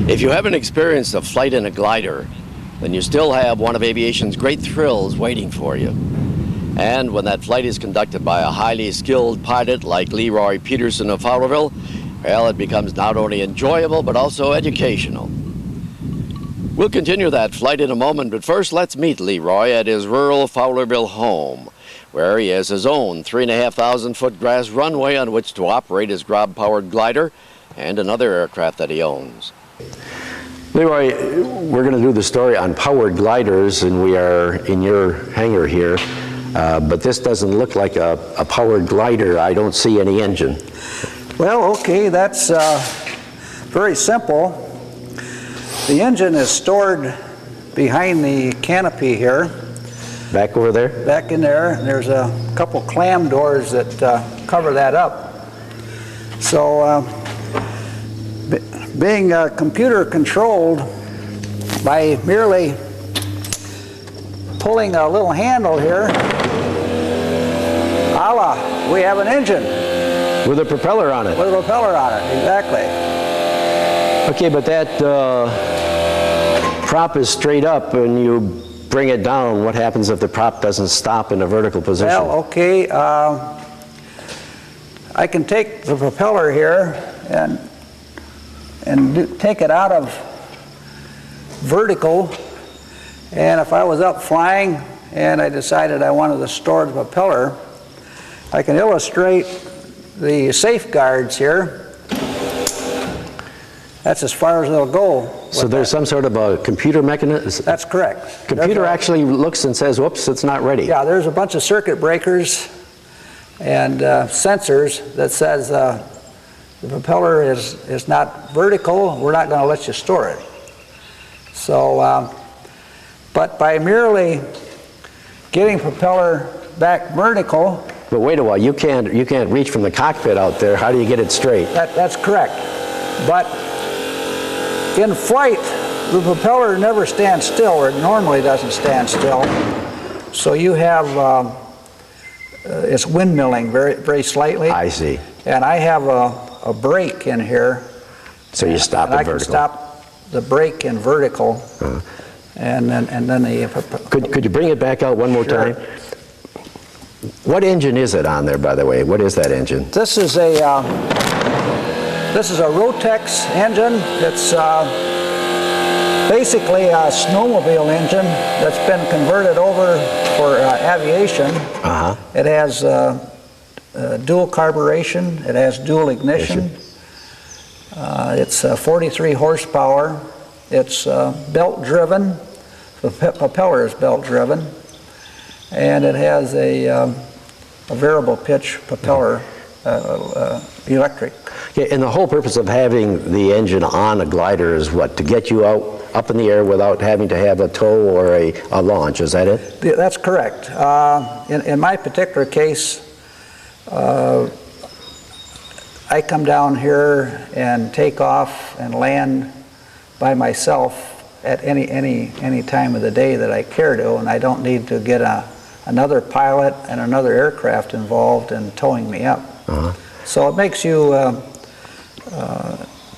If you haven't experienced a flight in a glider, then you still have one of aviation's great thrills waiting for you. And when that flight is conducted by a highly skilled pilot like Leroy Peterson of Fowlerville, well, it becomes not only enjoyable but also educational. We'll continue that flight in a moment, but first let's meet Leroy at his rural Fowlerville home, where he has his own 3,500-foot grass runway on which to operate his Grob-powered glider and another aircraft that he owns. Leroy, we're going to do the story on powered gliders, and we are in your hangar here, but this doesn't look like a powered glider. I don't see any engine. Well, okay, that's very simple. The engine is stored behind the canopy here. Back over there? Back in there. There's a couple clam doors that cover that up. So, being computer controlled by merely pulling a little handle here, voila, we have an engine. With a propeller on it. With a propeller on it, exactly. Okay, but that prop is straight up and you bring it down. What happens if the prop doesn't stop in a vertical position? Well, okay, I can take the propeller here and take it out of vertical, and if I was up flying and I decided I wanted to store the propeller, I can illustrate the safeguards here. That's as far as it'll go. So there's some sort of a computer mechanism? That's correct. Computer actually looks and says, whoops, it's not ready. Yeah, there's a bunch of circuit breakers and sensors that says the propeller is not vertical, we're not going to let you store it. So, but by merely getting propeller back vertical. But wait a while, you can't reach from the cockpit out there. How do you get it straight? That's correct. But in flight, the propeller never stands still, or it normally doesn't stand still. So you have, it's windmilling very, very slightly. I see. And I have a brake in here. So you stop it vertical. I can stop the brake in vertical. And then the... Could you bring it back out one more time? What engine is it on there, by the way? What is that engine? This is a Rotex engine. It's basically a snowmobile engine that's been converted over for aviation. It has dual carburation. It has dual ignition. It's 43 horsepower. It's belt driven. The propeller is belt driven. And it has a variable pitch propeller, electric. Okay, and the whole purpose of having the engine on a glider is what? To get you up in the air without having to have a tow or a launch, is that it? That's correct. In my particular case, I come down here and take off and land by myself at any time of the day that I care to, and I don't need to get another pilot and another aircraft involved in towing me up. So it makes you,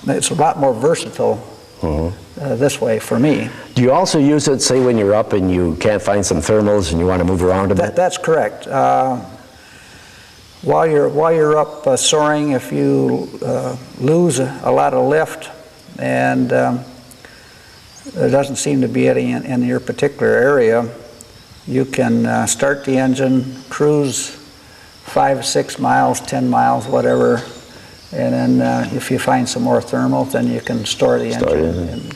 it's a lot more versatile this way for me. Do you also use it, say, when you're up and you can't find some thermals and you want to move around a bit? That's correct. While you're up soaring, if you lose a lot of lift and there doesn't seem to be any in your particular area, you can start the engine, cruise 5, 6 miles, 10 miles, whatever, and then if you find some more thermal, then you can store the engine.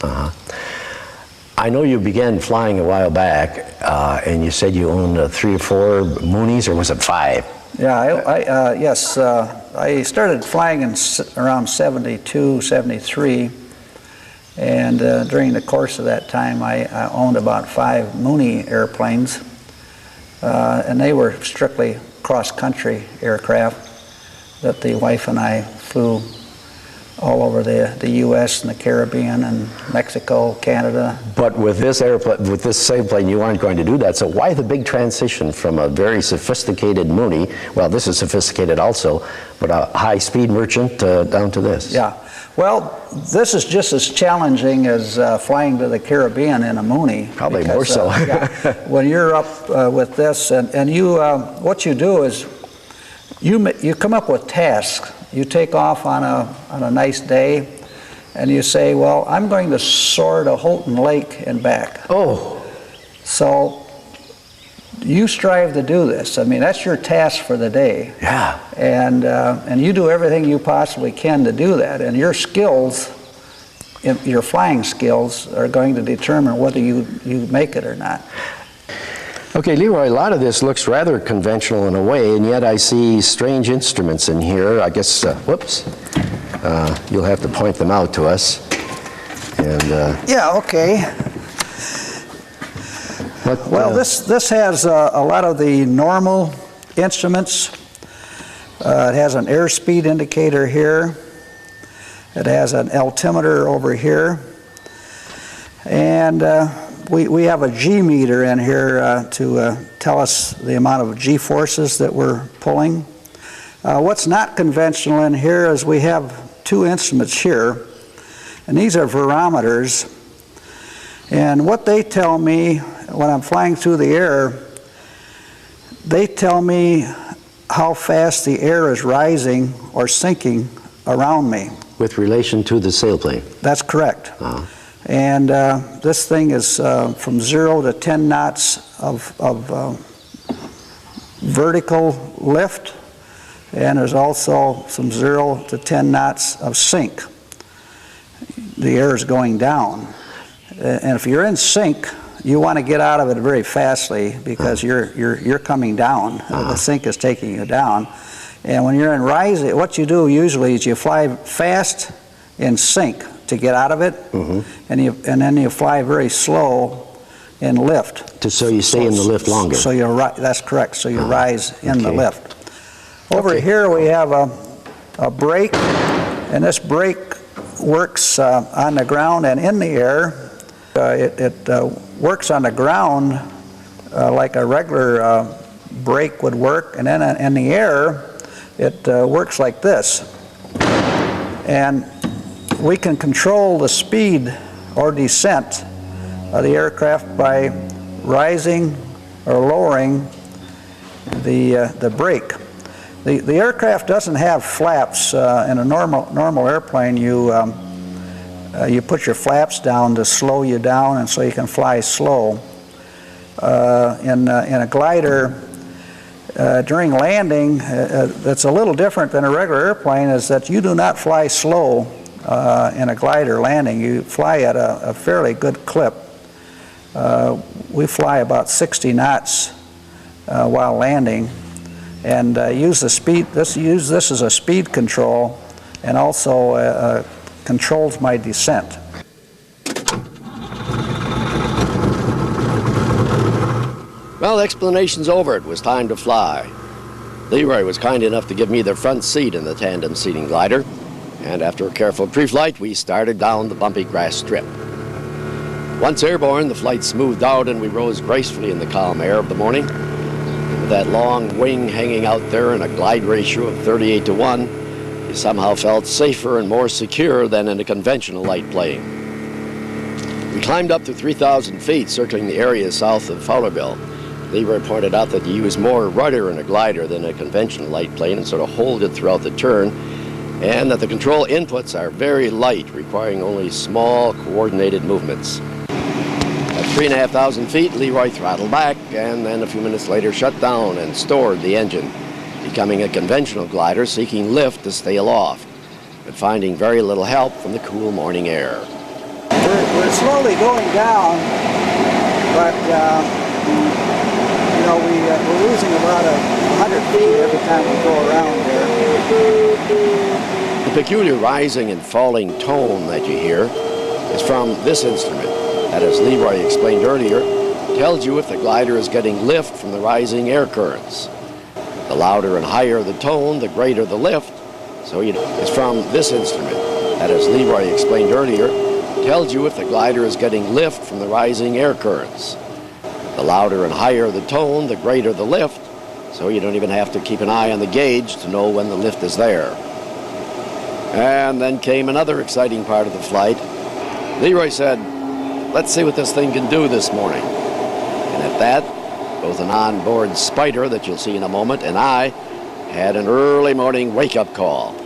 I know you began flying a while back, and you said you owned 3 or 4 Moonies, or was it 5? Yeah, yes. I started flying in around 72, 73. And during the course of that time, I owned about 5 Mooney airplanes, and they were strictly cross-country aircraft that the wife and I flew all over the U.S. and the Caribbean and Mexico, Canada. But with this airplane, with this same plane, you aren't going to do that. So why the big transition from a very sophisticated Mooney? Well, this is sophisticated also, but a high-speed merchant down to this. Yeah. Well, this is just as challenging as flying to the Caribbean in a Mooney. Probably more so. Yeah, when you're up with this, and you, what you do is you come up with tasks. You take off on a nice day, and you say, well, I'm going to soar to Houghton Lake and back. Oh. So you strive to do this. I mean, that's your task for the day. Yeah. And you do everything you possibly can to do that. And your skills, your flying skills, are going to determine whether you make it or not. Okay, Leroy, a lot of this looks rather conventional in a way, and yet I see strange instruments in here. I guess, whoops, you'll have to point them out to us. And yeah, okay. Well, this has a lot of the normal instruments. It has an airspeed indicator here. It has an altimeter over here. And we have a G meter in here to tell us the amount of G forces that we're pulling. What's not conventional in here is we have two instruments here, and these are barometers. And what they tell me when I'm flying through the air, they tell me how fast the air is rising or sinking around me. with relation to the sailplane? That's correct. Uh-huh. And this thing is from 0 to 10 knots of vertical lift, and there's also some 0 to 10 knots of sink. The air is going down. And if you're in sink, you want to get out of it very fastly because you're coming down. The sink is taking you down. And when you're in rising, what you do usually is you fly fast in sink to get out of it, and then you fly very slow in lift. So you stay in the lift longer. So that's correct. So you rise in the lift. Over here we have a brake, and this brake works on the ground and in the air. It works on the ground like a regular brake would work, and then in the air it works like this. And we can control the speed or descent of the aircraft by rising or lowering the brake. The aircraft doesn't have flaps. In a normal airplane, you put your flaps down to slow you down, and so you can fly slow. In a glider, during landing, that's a little different than a regular airplane, is that you do not fly slow in a glider landing. You fly at a fairly good clip. We fly about 60 knots while landing, and use the speed. Use this as a speed control, and also controls my descent. Well, explanation's over. It was time to fly. Leroy was kind enough to give me the front seat in the tandem seating glider, and after a careful pre-flight, we started down the bumpy grass strip. Once airborne, the flight smoothed out and we rose gracefully in the calm air of the morning. And with that long wing hanging out there in a glide ratio of 38 to 1, you somehow felt safer and more secure than in a conventional light plane. We climbed up to 3,000 feet, circling the area south of Fowlerville. Leroy pointed out that you use more rudder in a glider than a conventional light plane and sort of hold it throughout the turn, and that the control inputs are very light, requiring only small coordinated movements. At 3,500 feet, Leroy throttled back and then a few minutes later shut down and stored the engine, becoming a conventional glider seeking lift to stay aloft, but finding very little help from the cool morning air. We're slowly going down, but you know, we're losing about 100 feet every time we go around here. The peculiar rising and falling tone that you hear is from this instrument that, as Leroy explained earlier, tells you if the glider is getting lift from the rising air currents. The louder and higher the tone, the greater the lift. So it's from this instrument that, as Leroy explained earlier, tells you if the glider is getting lift from the rising air currents. The louder and higher the tone, the greater the lift, so you don't even have to keep an eye on the gauge to know when the lift is there. And then came another exciting part of the flight. Leroy said, let's see what this thing can do this morning. And at that, both an onboard spider that you'll see in a moment and I had an early morning wake-up call.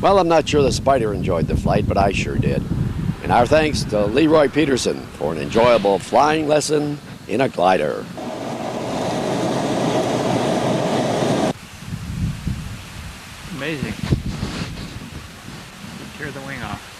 Well, I'm not sure the spider enjoyed the flight, but I sure did. And our thanks to Leroy Peterson for an enjoyable flying lesson in a glider. Amazing. Tear the wing off.